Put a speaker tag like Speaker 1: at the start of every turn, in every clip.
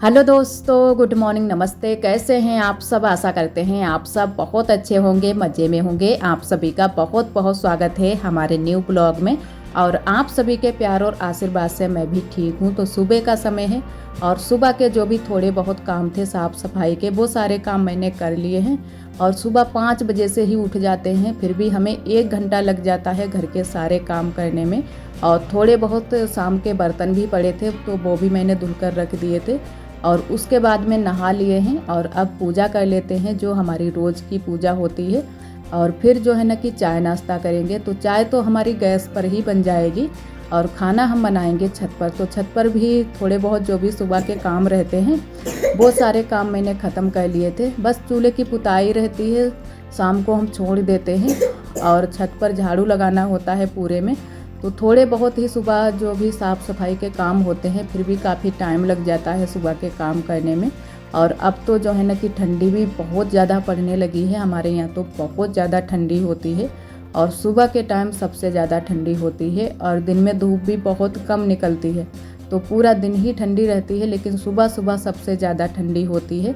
Speaker 1: Hello दोस्तों, good morning, नमस्ते। कैसे हैं आप सब? आशा करते हैं आप सब बहुत अच्छे होंगे, मज़े में होंगे। आप सभी का बहुत बहुत स्वागत है हमारे न्यू ब्लॉग में। और आप सभी के प्यार और आशीर्वाद से मैं भी ठीक हूँ। तो सुबह का समय है और सुबह के जो भी थोड़े बहुत काम थे साफ़ सफाई के, वो सारे काम मैंने कर लिए हैं। और सुबह 5 बजे से ही उठ जाते हैं, फिर भी हमें 1 घंटा लग जाता है घर के सारे काम करने में। और थोड़े बहुत शाम के बर्तन भी पड़े थे, तो वो भी मैंने धुल कर रख दिए थे। और उसके बाद में नहा लिए हैं और अब पूजा कर लेते हैं, जो हमारी रोज़ की पूजा होती है। और फिर जो है ना कि चाय नाश्ता करेंगे। तो चाय तो हमारी गैस पर ही बन जाएगी और खाना हम बनाएंगे छत पर। तो छत पर भी थोड़े बहुत जो भी सुबह के काम रहते हैं, वो सारे काम मैंने ख़त्म कर लिए थे। बस चूल्हे की पुताई रहती है, शाम को हम छोड़ देते हैं और छत पर झाड़ू लगाना होता है पूरे में। तो थोड़े बहुत ही सुबह जो भी साफ़ सफाई के काम होते हैं, फिर भी काफ़ी टाइम लग जाता है सुबह के काम करने में। और अब तो जो है ना कि ठंडी भी बहुत ज़्यादा पड़ने लगी है। हमारे यहाँ तो बहुत ज़्यादा ठंडी होती है और सुबह के टाइम सबसे ज़्यादा ठंडी होती है। और दिन में धूप भी बहुत कम निकलती है, तो पूरा दिन ही ठंडी रहती है, लेकिन सुबह सुबह सबसे ज़्यादा ठंडी होती है।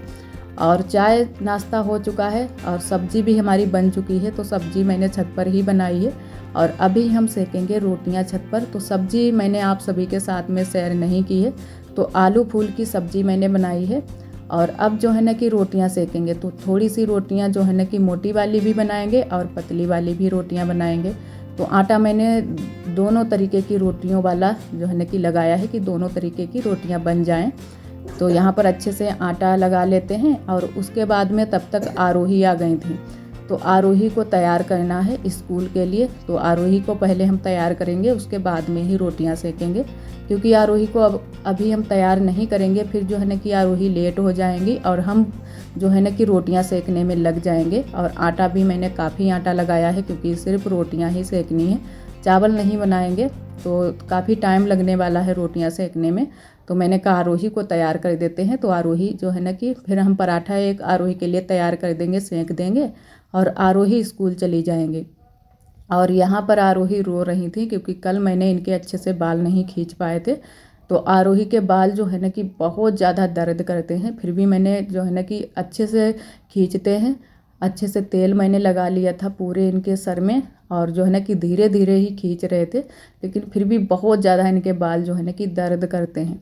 Speaker 1: और चाय नाश्ता हो चुका है और सब्ज़ी भी हमारी बन चुकी है। तो सब्ज़ी मैंने छत पर ही बनाई है और अभी हम सेकेंगे रोटियां छत पर। तो सब्ज़ी मैंने आप सभी के साथ में शेयर नहीं की है। तो आलू फूल की सब्ज़ी मैंने बनाई है और अब जो है ना कि रोटियां सेकेंगे। तो थोड़ी सी रोटियां जो है ना कि मोटी वाली भी बनाएंगे और पतली वाली भी रोटियां बनाएंगे। तो आटा मैंने दोनों तरीके की रोटियों वाला जो है ना कि लगाया है कि दोनों तरीके की रोटियां बन जाएं। तो यहाँ पर अच्छे से आटा लगा लेते हैं और उसके बाद में तब तक आरोही आ गई थी। तो आरोही को तैयार करना है स्कूल के लिए। तो आरोही को पहले हम तैयार करेंगे, उसके बाद में ही रोटियां सेकेंगे। क्योंकि आरोही को अभी हम तैयार नहीं करेंगे, फिर जो है ना कि आरोही लेट हो जाएंगी और हम जो है ना कि रोटियां सेकने में लग जाएंगे। और आटा भी मैंने काफ़ी आटा लगाया है, क्योंकि सिर्फ रोटियां ही सेकनी है, चावल नहीं बनाएंगे। तो काफ़ी टाइम लगने वाला है रोटियां सेकने में। तो मैंने कहा आरोही को तैयार कर देते हैं। तो आरोही जो है ना कि फिर हम पराठा एक आरोही के लिए तैयार कर देंगे, सेंक देंगे और आरोही स्कूल चली जाएंगी। और यहाँ पर आरोही रो रही थी, क्योंकि कल मैंने इनके अच्छे से बाल नहीं खींच पाए थे। तो आरोही के बाल जो है ना कि बहुत ज़्यादा दर्द करते हैं, फिर भी मैंने जो है ना कि अच्छे से खींचते हैं। अच्छे से तेल मैंने लगा लिया था पूरे इनके सर में और जो है ना कि धीरे धीरे ही खींच रहे थे, लेकिन फिर भी बहुत ज़्यादा इनके बाल जो है ना कि दर्द करते हैं।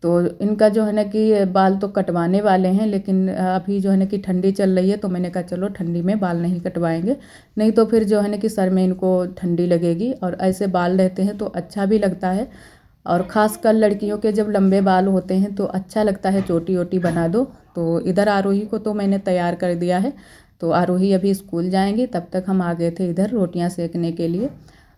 Speaker 1: तो इनका जो है ना कि बाल तो कटवाने वाले हैं, लेकिन अभी जो है ना कि ठंडी चल रही है, तो मैंने कहा चलो ठंडी में बाल नहीं कटवाएंगे, नहीं तो फिर जो है ना कि सर में इनको ठंडी लगेगी। और ऐसे बाल रहते हैं तो अच्छा भी लगता है। और ख़ासकर लड़कियों के जब लंबे बाल होते हैं तो अच्छा लगता है, चोटी वोटी बना दो। तो इधर आरोही को तो मैंने तैयार कर दिया है। तो आरोही अभी स्कूल जाएंगी, तब तक हम आ गए थे इधर रोटियां सेकने के लिए।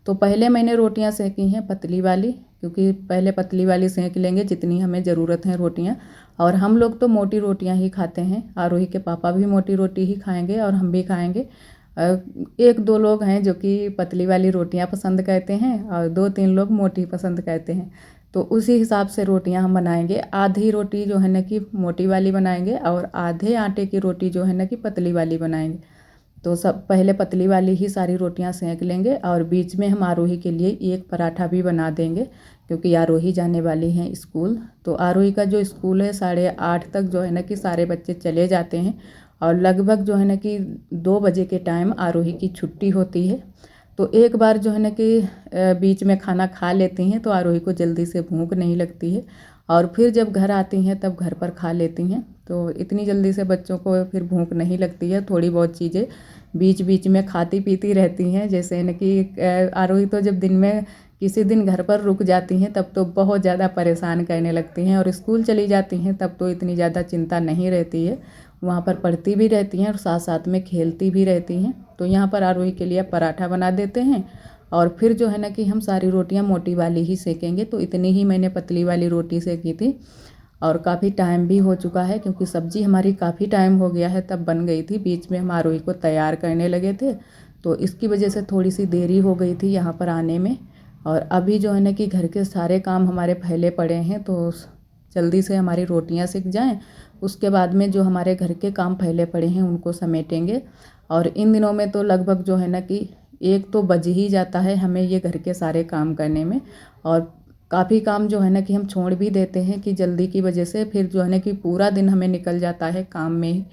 Speaker 1: तो पहले मैंने रोटियां सेकी हैं पतली वाली, क्योंकि पहले पतली वाली सेंक लेंगे जितनी हमें ज़रूरत है रोटियां। और हम लोग तो मोटी रोटियां ही खाते हैं, आरोही के पापा भी मोटी रोटी ही खाएंगे और हम भी खाएंगे। एक दो लोग हैं जो कि पतली वाली रोटियां पसंद करते हैं और 2-3 लोग मोटी पसंद करते हैं। तो उसी हिसाब से रोटियां हम बनाएंगे। आधी रोटी जो है ना कि मोटी वाली बनाएंगे और आधे आटे की रोटी जो है ना कि पतली वाली बनाएंगे। तो सब पहले पतली वाली ही सारी रोटियां सेंक लेंगे और बीच में हम आरोही के लिए एक पराठा भी बना देंगे, क्योंकि आरोही जाने वाली हैं स्कूल। तो आरोही का जो स्कूल है 8:30 तक जो है ना कि सारे बच्चे चले जाते हैं और लगभग जो है ना कि 2 बजे के टाइम आरोही की छुट्टी होती है। तो एक बार जो है ना कि बीच में खाना खा लेती हैं तो आरोही को जल्दी से भूख नहीं लगती है और फिर जब घर आती हैं तब घर पर खा लेती हैं। तो इतनी जल्दी से बच्चों को फिर भूख नहीं लगती है, थोड़ी बहुत चीज़ें बीच बीच में खाती पीती रहती हैं। जैसे न कि आरोही तो जब दिन में किसी दिन घर पर रुक जाती हैं तब तो बहुत ज़्यादा परेशान करने लगती हैं, और स्कूल चली जाती हैं तब तो इतनी ज़्यादा चिंता नहीं रहती है, वहाँ पर पढ़ती भी रहती हैं और साथ साथ में खेलती भी रहती हैं। तो यहाँ पर आरोही के लिए पराठा बना देते हैं और फिर जो है ना कि हम सारी रोटियाँ मोटी वाली ही सेकेंगे। तो इतनी ही मैंने पतली वाली रोटी सेकी थी और काफ़ी टाइम भी हो चुका है, क्योंकि सब्ज़ी हमारी काफ़ी टाइम हो गया है तब बन गई थी। बीच में हम आरोही को तैयार करने लगे थे, तो इसकी वजह से थोड़ी सी देरी हो गई थी यहाँ पर आने में। और अभी जो है ना कि घर के सारे काम हमारे फैले पड़े हैं, तो जल्दी से हमारी रोटियाँ सिक जाएं, उसके बाद में जो हमारे घर के काम फैले पड़े हैं उनको समेटेंगे। और इन दिनों में तो लगभग जो है ना कि 1 तो बज ही जाता है हमें ये घर के सारे काम करने में। और काफ़ी काम जो है ना कि हम छोड़ भी देते हैं कि जल्दी की वजह से, फिर जो है ना कि पूरा दिन हमें निकल जाता है काम में ही।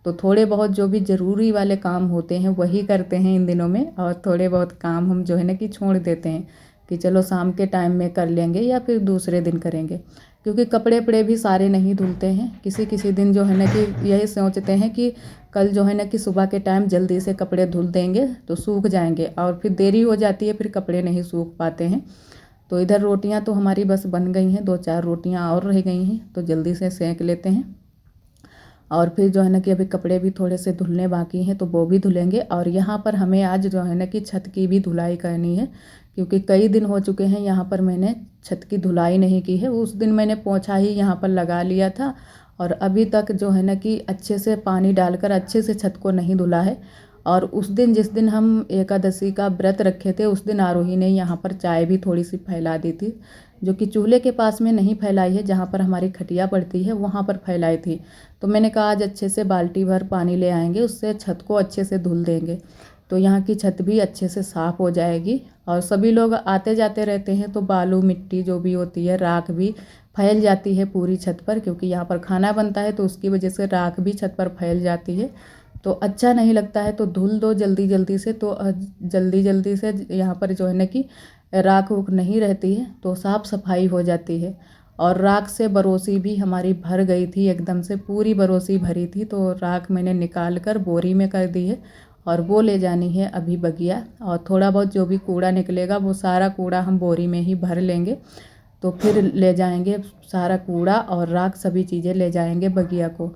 Speaker 1: तो थोड़े बहुत जो भी ज़रूरी वाले काम होते हैं वही करते हैं इन दिनों में, और थोड़े बहुत काम हम जो है ना कि छोड़ देते हैं कि चलो शाम के टाइम में कर लेंगे या फिर दूसरे दिन करेंगे। क्योंकि कपड़े वपड़े भी सारे नहीं धुलते हैं, किसी किसी दिन जो है ना कि यही सोचते हैं कि कल जो है ना कि सुबह के टाइम जल्दी से कपड़े धुल देंगे तो सूख जाएंगे, और फिर देरी हो जाती है, फिर कपड़े नहीं सूख पाते हैं। तो इधर रोटियां तो हमारी बस बन गई हैं, 2-4 रोटियां और रह गई हैं, तो जल्दी से सेंक लेते हैं। और फिर जो है ना कि अभी कपड़े भी थोड़े से धुलने बाकी हैं तो वो भी धुलेंगे। और यहाँ पर हमें आज जो है ना कि छत की भी धुलाई करनी है, क्योंकि कई दिन हो चुके हैं यहाँ पर मैंने छत की धुलाई नहीं की है। उस दिन मैंने पोंछा ही यहाँ पर लगा लिया था, और अभी तक जो है ना कि अच्छे से पानी डालकर अच्छे से छत को नहीं धुला है। और उस दिन जिस दिन हम एकादशी का व्रत रखे थे उस दिन आरोही ने यहाँ पर चाय भी थोड़ी सी फैला दी थी, जो कि चूल्हे के पास में नहीं फैलाई है, जहाँ पर हमारी खटिया पड़ती है वहाँ पर फैलाई थी। तो मैंने कहा आज अच्छे से बाल्टी भर पानी ले आएंगे, उससे छत को अच्छे से धुल देंगे, तो यहाँ की छत भी अच्छे से साफ़ हो जाएगी। और सभी लोग आते जाते रहते हैं तो बालू मिट्टी जो भी होती है, राख भी फैल जाती है पूरी छत पर, क्योंकि यहाँ पर खाना बनता है तो उसकी वजह से राख भी छत पर फैल जाती है, तो अच्छा नहीं लगता है। तो धुल दो जल्दी जल्दी से, तो जल्दी जल्दी से यहाँ पर जो है ना कि राख उख नहीं रहती है तो साफ़ सफाई हो जाती है। और राख से बरोसी भी हमारी भर गई थी, एकदम से पूरी बरोसी भरी थी, तो राख मैंने निकाल कर बोरी में कर दी है, और वो ले जानी है अभी बगिया। और थोड़ा बहुत जो भी कूड़ा निकलेगा वो सारा कूड़ा हम बोरी में ही भर लेंगे, तो फिर ले जाएंगे सारा कूड़ा और राख सभी चीज़ें ले जाएंगे बगिया को।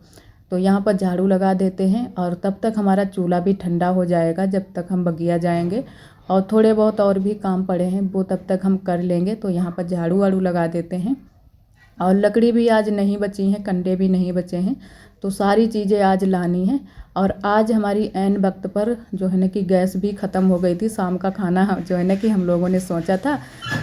Speaker 1: तो यहाँ पर झाड़ू लगा देते हैं, और तब तक हमारा चूल्हा भी ठंडा हो जाएगा जब तक हम बगिया जाएंगे। और थोड़े बहुत और भी काम पड़े हैं वो तब तक हम कर लेंगे, तो यहाँ पर झाड़ू वाड़ू लगा देते हैं। और लकड़ी भी आज नहीं बची हैं, कंडे भी नहीं बचे हैं, तो सारी चीज़ें आज लानी है। और आज हमारी ऐन वक्त पर जो है ना कि गैस भी ख़त्म हो गई थी। शाम का खाना जो है ना कि हम लोगों ने सोचा था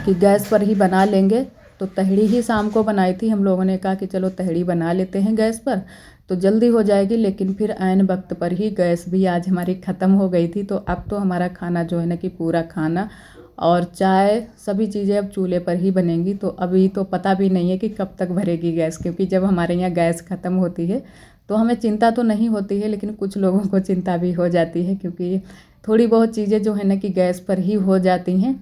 Speaker 1: कि गैस पर ही बना लेंगे, तो तहड़ी ही शाम को बनाई थी। हम लोगों ने कहा कि चलो तहड़ी बना लेते हैं गैस पर तो जल्दी हो जाएगी, लेकिन फिर ऐन वक्त पर ही गैस भी आज हमारी ख़त्म हो गई थी। तो अब तो हमारा खाना जो है ना कि पूरा खाना और चाय सभी चीज़ें अब चूल्हे पर ही बनेंगी। तो अभी तो पता भी नहीं है कि कब तक भरेगी गैस, क्योंकि जब हमारे यहाँ गैस ख़त्म होती है तो हमें चिंता तो नहीं होती है, लेकिन कुछ लोगों को चिंता भी हो जाती है, क्योंकि थोड़ी बहुत चीज़ें जो है ना कि गैस पर ही हो जाती हैं।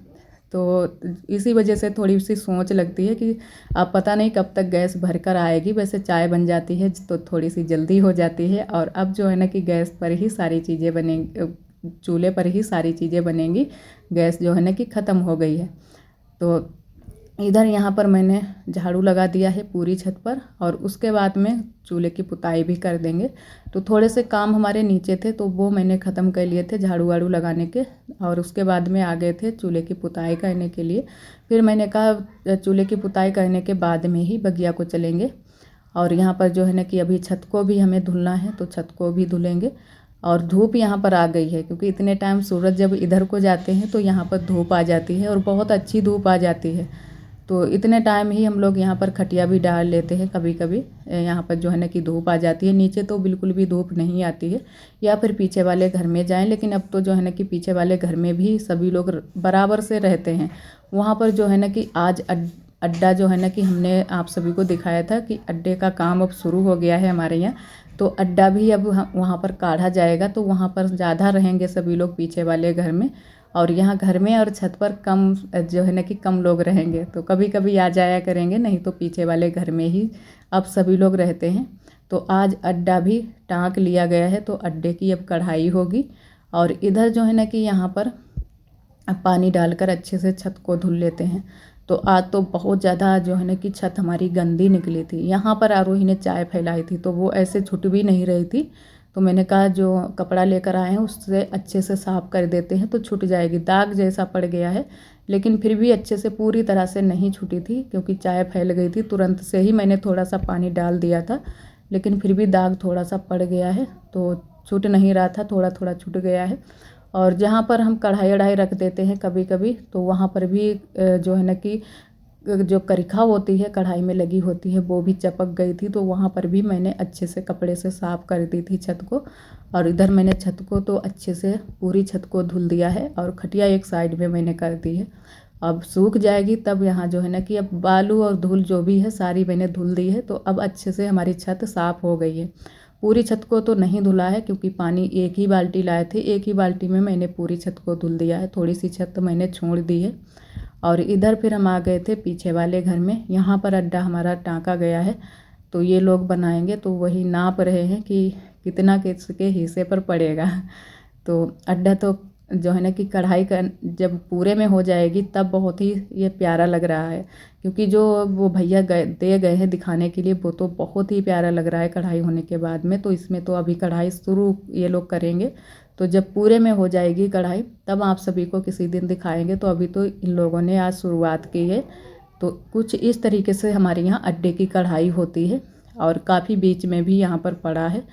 Speaker 1: तो इसी वजह से थोड़ी सी सोच लगती है कि अब पता नहीं कब तक गैस भर कर आएगी। वैसे चाय बन जाती है तो थोड़ी सी जल्दी हो जाती है, और अब जो है ना कि गैस पर ही सारी चीज़ें बनेंगी, चूल्हे पर ही सारी चीज़ें बनेंगी। गैस जो है ना कि ख़त्म हो गई है। तो इधर यहाँ पर मैंने झाड़ू लगा दिया है पूरी छत पर, और उसके बाद में चूल्हे की पुताई भी कर देंगे। तो थोड़े से काम हमारे नीचे थे तो वो मैंने ख़त्म कर लिए थे झाड़ू वाड़ू लगाने के, और उसके बाद में आ गए थे चूल्हे की पुताई करने के लिए। फिर मैंने कहा चूल्हे की पुताई करने के बाद में ही बगिया को चलेंगे। और यहाँ पर जो है ना कि अभी छत को भी हमें धुलना है, तो छत को भी धुलेंगे। और धूप यहाँ पर आ गई है, क्योंकि इतने टाइम सूरज जब इधर को जाते हैं तो यहाँ पर धूप आ जाती है, और बहुत अच्छी धूप आ जाती है। तो इतने टाइम ही हम लोग यहाँ पर खटिया भी डाल लेते हैं कभी कभी। यहाँ पर जो है ना कि धूप आ जाती है, नीचे तो बिल्कुल भी धूप नहीं आती है, या फिर पीछे वाले घर में जाएं। लेकिन अब तो जो है ना कि पीछे वाले घर में भी सभी लोग बराबर से रहते हैं। वहाँ पर जो है ना कि आज अड्डा जो है ना कि हमने आप सभी को दिखाया था कि अड्डे का काम अब शुरू हो गया है हमारे यहाँ। तो अड्डा भी अब वहाँ पर काढ़ा जाएगा, तो वहाँ पर ज़्यादा रहेंगे सभी लोग पीछे वाले घर में, और यहाँ घर में और छत पर कम जो है ना कि कम लोग रहेंगे। तो कभी कभी आ जाया करेंगे, नहीं तो पीछे वाले घर में ही अब सभी लोग रहते हैं। तो आज अड्डा भी टाँक लिया गया है, तो अड्डे की अब कढ़ाई होगी। और इधर जो है ना कि यहाँ पर अब पानी डालकर अच्छे से छत को धुल लेते हैं। तो आज तो बहुत ज़्यादा जो है ना कि छत हमारी गंदी निकली थी। यहाँ पर आरोही ने चाय फैलाई थी तो वो ऐसे छूट भी नहीं रही थी, तो मैंने कहा जो कपड़ा लेकर आए हैं उससे अच्छे से साफ़ कर देते हैं तो छूट जाएगी। दाग जैसा पड़ गया है, लेकिन फिर भी अच्छे से पूरी तरह से नहीं छूटी थी, क्योंकि चाय फैल गई थी। तुरंत से ही मैंने थोड़ा सा पानी डाल दिया था, लेकिन फिर भी दाग थोड़ा सा पड़ गया है, तो छूट नहीं रहा था, थोड़ा थोड़ा छूट गया है। और जहाँ पर हम कढ़ाई वढ़ाई रख देते हैं कभी कभी, तो वहाँ पर भी जो है ना कि जो करिखा होती है कढ़ाई में लगी होती है वो भी चपक गई थी, तो वहाँ पर भी मैंने अच्छे से कपड़े से साफ़ कर दी थी छत को। और इधर मैंने छत को तो अच्छे से पूरी छत को धुल दिया है, और खटिया एक साइड में मैंने कर दी है। अब सूख जाएगी तब यहाँ जो है ना कि अब बालू और धूल जो भी है सारी मैंने धुल दी है, तो अब अच्छे से हमारी छत साफ़ हो गई है। पूरी छत को तो नहीं धुला है क्योंकि पानी एक ही बाल्टी लाए थे, एक ही बाल्टी में मैंने पूरी छत को धुल दिया है, थोड़ी सी छत मैंने छोड़ दी है। और इधर फिर हम आ गए थे पीछे वाले घर में। यहाँ पर अड्डा हमारा टाँका गया है, तो ये लोग बनाएंगे, तो वही नाप रहे हैं कि कितना किसके हिस्से पर पड़ेगा। तो अड्डा तो जो है ना कि कढ़ाई का जब पूरे में हो जाएगी तब बहुत ही ये प्यारा लग रहा है, क्योंकि जो वो भैया दे गए हैं दिखाने के लिए वो तो बहुत ही प्यारा लग रहा है कढ़ाई होने के बाद में। तो इसमें तो अभी कढ़ाई शुरू ये लोग करेंगे, तो जब पूरे में हो जाएगी कढ़ाई तब आप सभी को किसी दिन दिखाएंगे। तो अभी तो इन लोगों ने आज शुरुआत की है। तो कुछ इस तरीके से हमारे यहाँ अड्डे की कढ़ाई होती है, और काफ़ी बीच में भी यहाँ पर पड़ा है,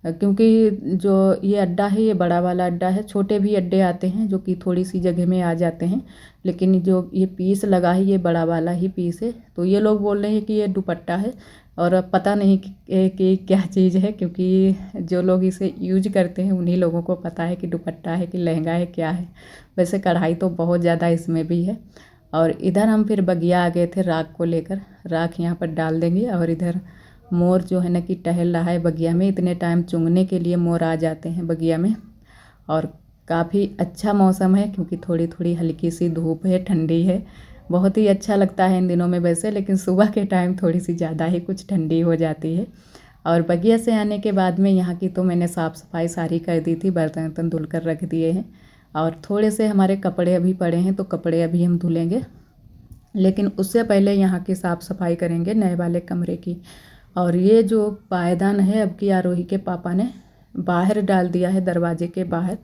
Speaker 1: क्योंकि जो ये अड्डा है ये बड़ा वाला अड्डा है। छोटे भी अड्डे आते हैं जो कि थोड़ी सी जगह में आ जाते हैं, लेकिन जो ये पीस लगा है ये बड़ा वाला ही पीस है। तो ये लोग बोल रहे हैं कि ये दुपट्टा है, और अब पता नहीं कि क्या चीज़ है, क्योंकि जो लोग इसे यूज करते हैं उन्हीं लोगों को पता है कि दुपट्टा है कि लहंगा है क्या है। वैसे कढ़ाई तो बहुत ज़्यादा इसमें भी है। और इधर हम फिर बगिया आ गए थे राख को लेकर, राख यहाँ पर डाल देंगे। और इधर मोर जो है ना कि टहल रहा है बगिया में। इतने टाइम चुगने के लिए मोर आ जाते हैं बगिया में। और काफ़ी अच्छा मौसम है क्योंकि थोड़ी थोड़ी हल्की सी धूप है, ठंडी है, बहुत ही अच्छा लगता है इन दिनों में वैसे, लेकिन सुबह के टाइम थोड़ी सी ज़्यादा ही कुछ ठंडी हो जाती है। और बगिया से आने के बाद में यहाँ की तो मैंने साफ़ सफाई सारी कर दी थी, बर्तन वर्तन धुल कर रख दिए हैं। और थोड़े से हमारे कपड़े अभी पड़े हैं, तो कपड़े अभी हम धुलेंगे, लेकिन उससे पहले यहाँ की साफ़ सफाई करेंगे नए वाले कमरे की। और ये जो पायदान है अब की आरोही के पापा ने बाहर डाल दिया है दरवाजे के बाहर,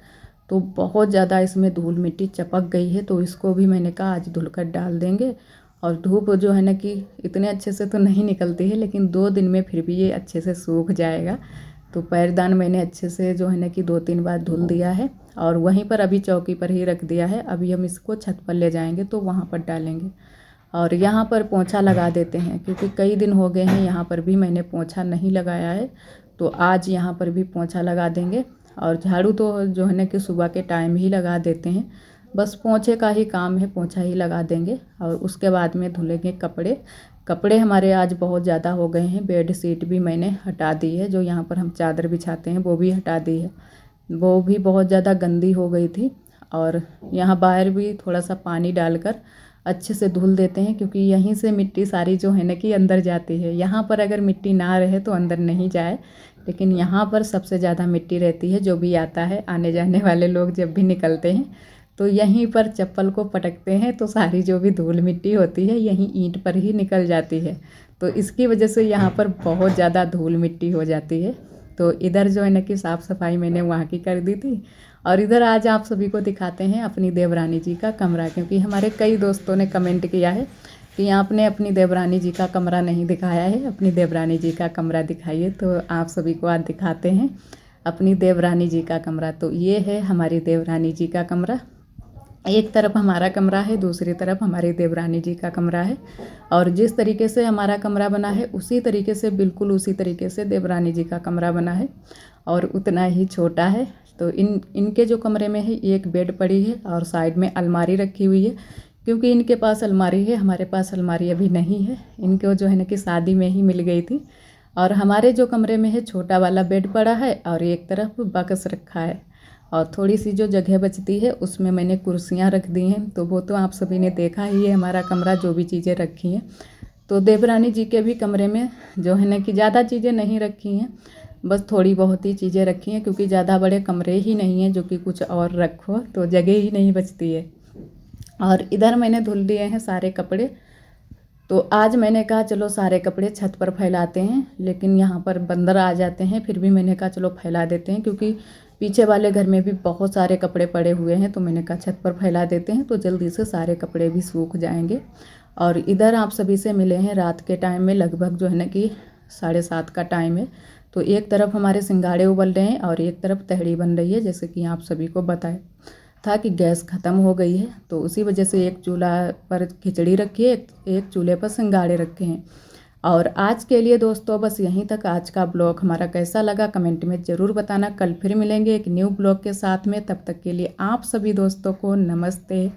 Speaker 1: तो बहुत ज़्यादा इसमें धूल मिट्टी चपक गई है, तो इसको भी मैंने कहा आज धुल कर डाल देंगे। और धूप जो है ना कि इतने अच्छे से तो नहीं निकलती है, लेकिन 2 दिन में फिर भी ये अच्छे से सूख जाएगा। तो पैरदान मैंने अच्छे से जो है ना कि 2-3 बार धुल दिया है, और वहीं पर अभी चौकी पर ही रख दिया है। अभी हम इसको छत पर ले जाएंगे तो वहाँ पर डालेंगे। और यहाँ पर पोंछा लगा देते हैं, क्योंकि कई दिन हो गए हैं यहाँ पर भी मैंने पोंछा नहीं लगाया है, तो आज यहाँ पर भी पोंछा लगा देंगे। और झाड़ू तो जो है ना कि सुबह के टाइम ही लगा देते हैं, बस पोंछे का ही काम है, पोंछा ही लगा देंगे। और उसके बाद में धुलेंगे कपड़े हमारे आज बहुत ज़्यादा हो गए हैं। बेड शीट भी मैंने हटा दी है, जो यहाँ पर हम चादर बिछाते हैं वो भी हटा दी है, वो भी बहुत ज़्यादा गंदी हो गई थी। और यहाँ बाहर भी थोड़ा सा पानी डालकर अच्छे से धुल देते हैं, क्योंकि यहीं से मिट्टी सारी जो है ना कि अंदर जाती है। यहाँ पर अगर मिट्टी ना रहे तो अंदर नहीं जाए, लेकिन यहाँ पर सबसे ज़्यादा मिट्टी रहती है। जो भी आता है, आने जाने वाले लोग जब भी निकलते हैं तो यहीं पर चप्पल को पटकते हैं, तो सारी जो भी धूल मिट्टी होती है यहीं ईंट पर ही निकल जाती है। तो इसकी वजह से यहाँ पर बहुत ज़्यादा धूल मिट्टी हो जाती है। तो इधर जो है ना कि साफ़ सफाई मैंने वहाँ की कर दी थी। और इधर आज आप सभी को दिखाते हैं अपनी देवरानी जी का कमरा, क्योंकि हमारे कई दोस्तों ने कमेंट किया है कि आपने अपनी देवरानी जी का कमरा नहीं दिखाया है, अपनी देवरानी जी का कमरा दिखाइए। तो आप सभी को आज दिखाते हैं अपनी देवरानी जी का कमरा। तो ये है हमारी देवरानी जी का कमरा। एक तरफ हमारा कमरा है, दूसरी तरफ हमारी देवरानी जी का कमरा है। और जिस तरीके से हमारा कमरा बना है उसी तरीके से, बिल्कुल उसी तरीके से देवरानी जी का कमरा बना है, और उतना ही छोटा है। तो इनके जो कमरे में है एक बेड पड़ी है और साइड में अलमारी रखी हुई है, क्योंकि इनके पास अलमारी है, हमारे पास अलमारी अभी नहीं है। इनको जो है ना कि शादी में ही मिल गई थी। और हमारे जो कमरे में है छोटा वाला बेड पड़ा है, और एक तरफ बक्स रखा है, और थोड़ी सी जो जगह बचती है उसमें मैंने कुर्सियाँ रख दी हैं। तो वो तो आप सभी ने देखा ही है हमारा कमरा, जो भी चीज़ें रखी हैं। तो देवरानी जी के भी कमरे में जो है ना कि ज़्यादा चीज़ें नहीं रखी हैं, बस थोड़ी बहुत ही चीज़ें रखी हैं, क्योंकि ज़्यादा बड़े कमरे ही नहीं हैं जो कि कुछ और रखो, तो जगह ही नहीं बचती है। और इधर मैंने धुल दिए हैं सारे कपड़े। तो आज मैंने कहा चलो सारे कपड़े छत पर फैलाते हैं, लेकिन यहाँ पर बंदर आ जाते हैं, फिर भी मैंने कहा चलो फैला देते हैं, क्योंकि पीछे वाले घर में भी बहुत सारे कपड़े पड़े हुए हैं। तो मैंने कहा छत पर फैला देते हैं, तो जल्दी से सारे कपड़े भी सूख जाएंगे। और इधर आप सभी से मिले हैं रात के टाइम में, लगभग जो है ना कि 7:30 का टाइम है। तो एक तरफ हमारे सिंघाड़े उबल रहे हैं और एक तरफ तहड़ी बन रही है। जैसे कि आप सभी को बताया था कि गैस ख़त्म हो गई है, तो उसी वजह से एक चूल्हा पर खिचड़ी रखी है, एक चूल्हे पर सिंघाड़े रखे हैं। और आज के लिए दोस्तों बस यहीं तक। आज का ब्लॉग हमारा कैसा लगा कमेंट में ज़रूर बताना। कल फिर मिलेंगे एक न्यू ब्लॉग के साथ में, तब तक के लिए आप सभी दोस्तों को नमस्ते।